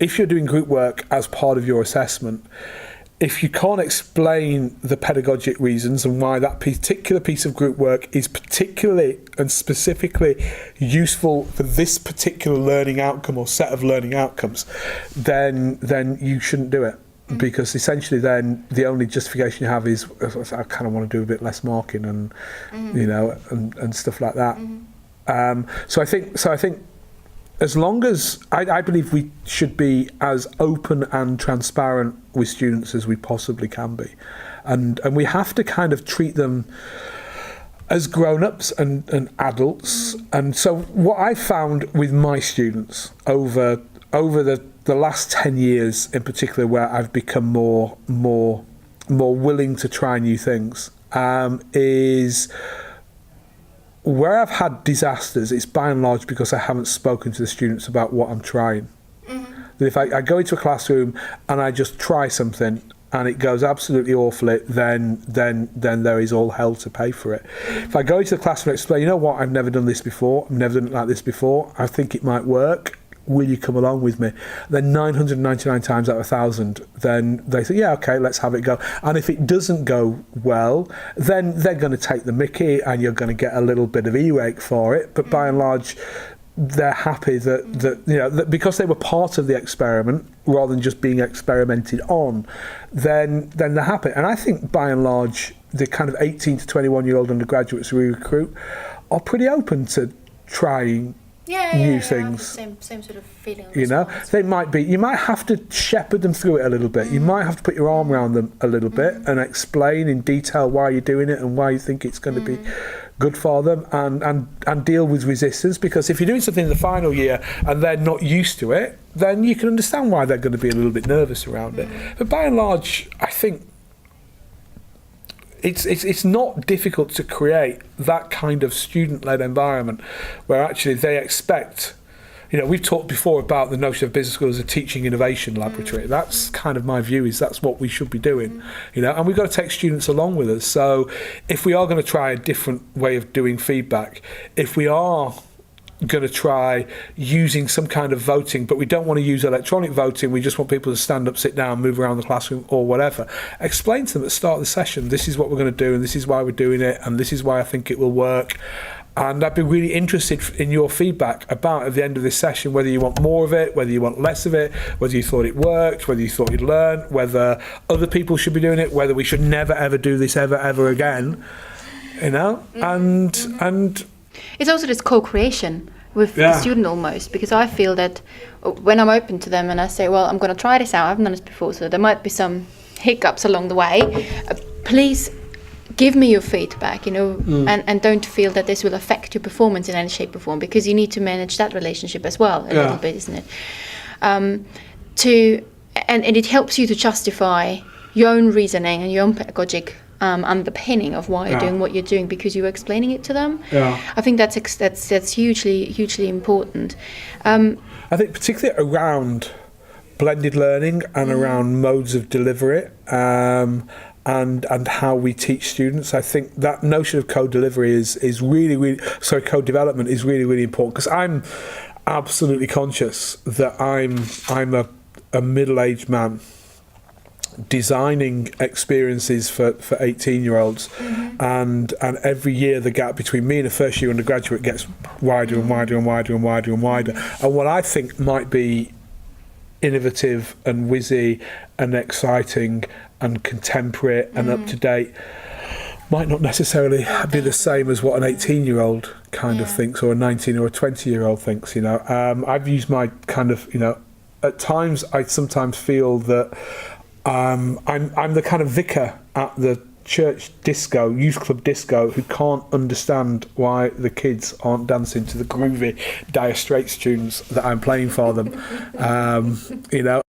if you're doing group work as part of your assessment, if you can't explain the pedagogic reasons and why that particular piece of group work is particularly and specifically useful for this particular learning outcome or set of learning outcomes, then you shouldn't do it. Because essentially then the only justification you have is, I kind of want to do a bit less marking and, you know, and stuff like that. So I think as long as, I believe we should be as open and transparent with students as we possibly can be. And we have to kind of treat them as grown-ups and adults. And so what I found with my students over the last 10 years in particular, where I've become more willing to try new things, is where I've had disasters, it's by and large because I haven't spoken to the students about what I'm trying. That if I go into a classroom and I just try something and it goes absolutely awfully, then there is all hell to pay for it. If I go into the classroom and explain, you know what, I've never done this before, I've never done it like this before, I think it might work, will you come along with me? Then 999 times out of 1,000, then they say, yeah, okay, let's have it go. And if it doesn't go well, then they're going to take the mickey and you're going to get a little bit of earache for it. But by and large, they're happy that you know, that because they were part of the experiment rather than just being experimented on, then they're happy. And I think by and large, the kind of 18 to 21-year-old undergraduates we recruit are pretty open to trying new things. Same sort of feeling. You know, they might be. You might have to shepherd them through it a little bit. You might have to put your arm around them a little bit and explain in detail why you're doing it and why you think it's going to be good for them, and deal with resistance. Because if you're doing something in the final year and they're not used to it, then you can understand why they're going to be a little bit nervous around it. But by and large, I think it's not difficult to create that kind of student-led environment where actually they expect, you know, we've talked before about the notion of business school as a teaching innovation laboratory. That's kind of my view, is that's what we should be doing, you know, and we've got to take students along with us. So if we are going to try a different way of doing feedback, if we are going to try using some kind of voting, but we don't want to use electronic voting, we just want people to stand up, sit down, move around the classroom or whatever, explain to them at the start of the session, this is what we're going to do and this is why we're doing it and this is why I think it will work. And I'd be really interested in your feedback about, at the end of this session, whether you want more of it, whether you want less of it, whether you thought it worked, whether you thought you'd learned, whether other people should be doing it, whether we should never ever do this ever again, you know. And it's also this co-creation with the student almost, because I feel that when I'm open to them and I say, well, I'm going to try this out, I haven't done this before, so there might be some hiccups along the way, please give me your feedback, you know, and don't feel that this will affect your performance in any shape or form, because you need to manage that relationship as well a little bit, isn't it? And it helps you to justify your own reasoning and your own pedagogic underpinning of why you're doing what you're doing, because you're explaining it to them. I think that's hugely important. I think particularly around blended learning and around modes of delivery, and how we teach students. I think that notion of co-delivery is really co-development is really important, because I'm absolutely conscious that I'm a middle-aged man designing experiences for 18-year-olds, and every year the gap between me and a first year undergraduate gets wider and wider and wider and wider and wider. And what I think might be innovative and whizzy and exciting and contemporary and up to date might not necessarily be the same as what an 18-year-old kind of thinks, or a 19 or a 20-year-old thinks, you know. I've used my kind of, you know, at times I sometimes feel that I'm the kind of vicar at the church disco, youth club disco, who can't understand why the kids aren't dancing to the groovy Dire Straits tunes that I'm playing for them. You know,